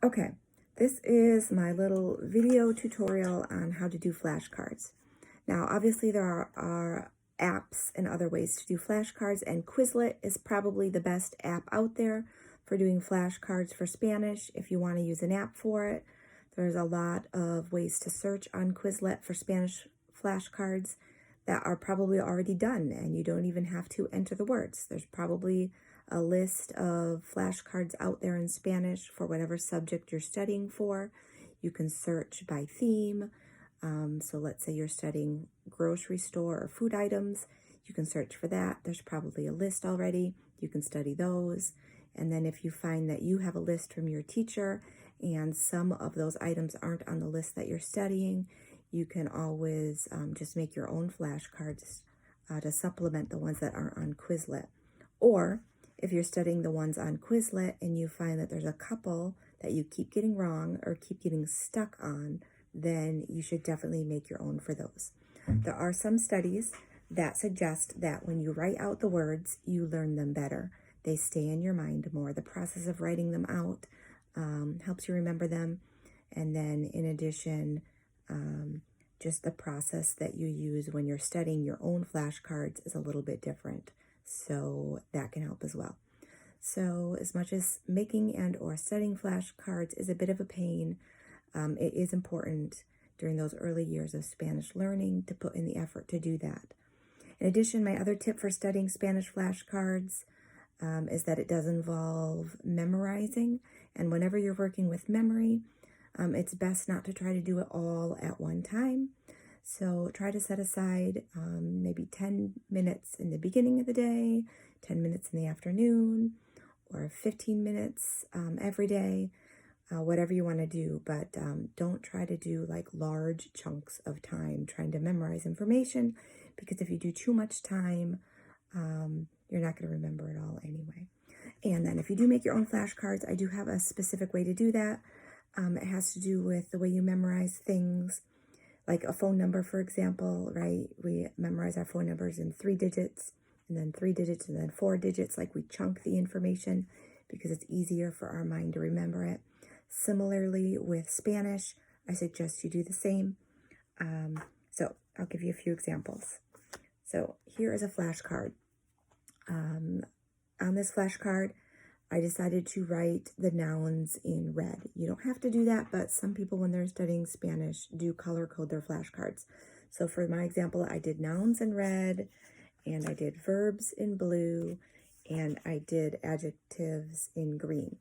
Okay, this is my little video tutorial on how to do flashcards. Now, obviously there are apps and other ways to do flashcards, and Quizlet is probably the best app out there for doing flashcards for Spanish if you want to use an app for it. There's a lot of ways to search on Quizlet for Spanish flashcards that are probably already done, and you don't even have to enter the words. There's probably a list of flashcards out there in Spanish for whatever subject you're studying for. You can search by theme. So let's say you're studying grocery store or food items. You can search for that. There's probably a list already. You can study those. And then if you find that you have a list from your teacher and some of those items aren't on the list that you're studying, you can always just make your own flashcards to supplement the ones that aren't on Quizlet. Or if you're studying the ones on Quizlet and you find that there's a couple that you keep getting wrong or keep getting stuck on, then you should definitely make your own for those. There are some studies that suggest that when you write out the words, you learn them better. They stay in your mind more. The process of writing them out helps you remember them. And then in addition, just the process that you use when you're studying your own flashcards is a little bit different. So that can help as well. So as much as making and or studying flashcards is a bit of a pain, it is important during those early years of Spanish learning to put in the effort to do that. In addition, my other tip for studying Spanish flashcards is that it does involve memorizing. And whenever you're working with memory, it's best not to try to do it all at one time. So try to set aside maybe 10 minutes in the beginning of the day, 10 minutes in the afternoon, or 15 minutes every day. Whatever you want to do, but don't try to do like large chunks of time trying to memorize information, because if you do too much time, you're not going to remember it all anyway. And then if you do make your own flashcards, I do have a specific way to do that. It has to do with the way you memorize things, like a phone number, for example, right? We memorize our phone numbers in 3 digits, and then 3 digits, and then 4 digits, like we chunk the information because it's easier for our mind to remember it. Similarly with Spanish, I suggest you do the same. So I'll give you a few examples. So here is a flashcard. On this flashcard, I decided to write the nouns in red. You don't have to do that, but some people when they're studying Spanish do color code their flashcards. So for my example, I did nouns in red, and I did verbs in blue, and I did adjectives in green.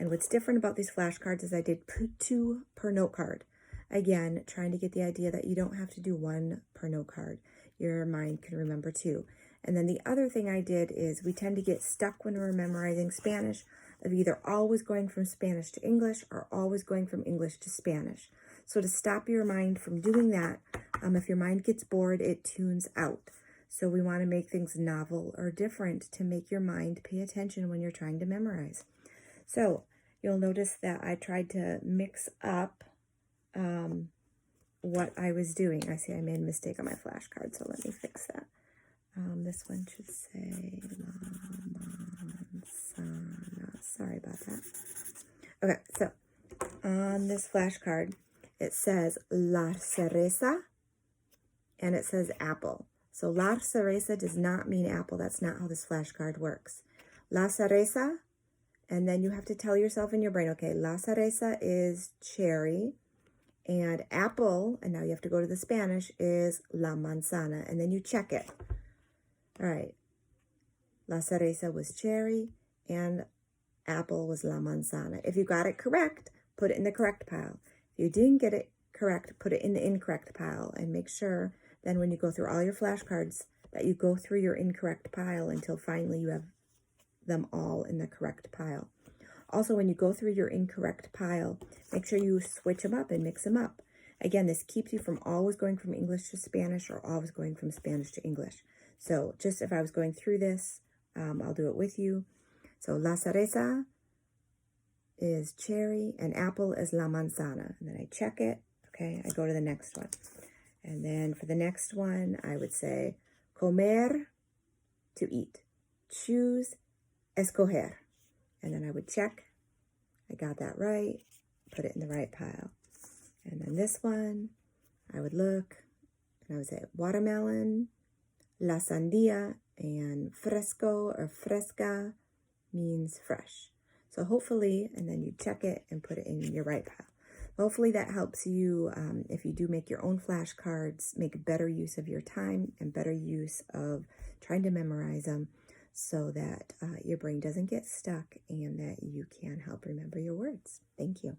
And what's different about these flashcards is I did 2 per note card. Again, trying to get the idea that you don't have to do 1 per note card. Your mind can remember 2. And then the other thing I did is we tend to get stuck when we're memorizing Spanish of either always going from Spanish to English or always going from English to Spanish. So to stop your mind from doing that, if your mind gets bored, it tunes out. So we want to make things novel or different to make your mind pay attention when you're trying to memorize. So you'll notice that I tried to mix up what I was doing. I see I made a mistake on my flashcard, so let me fix that. This one should say La Manzana. Sorry about that. Okay, so on this flashcard, it says La Cereza, and it says apple. So La Cereza does not mean apple. That's not how this flashcard works. La Cereza, and then you have to tell yourself in your brain, okay, La Cereza is cherry, and apple, and now you have to go to the Spanish, is La Manzana, and then you check it. All right, La Cereza was cherry, and apple was La Manzana. If you got it correct, put it in the correct pile. If you didn't get it correct, put it in the incorrect pile, and make sure then when you go through all your flashcards that you go through your incorrect pile until finally you have them all in the correct pile. Also, when you go through your incorrect pile, make sure you switch them up and mix them up. Again, this keeps you from always going from English to Spanish or always going from Spanish to English. So just if I was going through this, I'll do it with you. So La Cereza is cherry and apple is La Manzana. And then I check it. Okay, I go to the next one. And then for the next one, I would say comer, to eat. Choose, escoger. And then I would check. I got that right. put it in the right pile. And then this one, I would look, and I would say watermelon, la sandia, and fresco or fresca means fresh. So hopefully, and then you check it and put it in your right pile. Hopefully that helps you, if you do make your own flashcards, make better use of your time and better use of trying to memorize them so that your brain doesn't get stuck and that you can help remember your words. Thank you.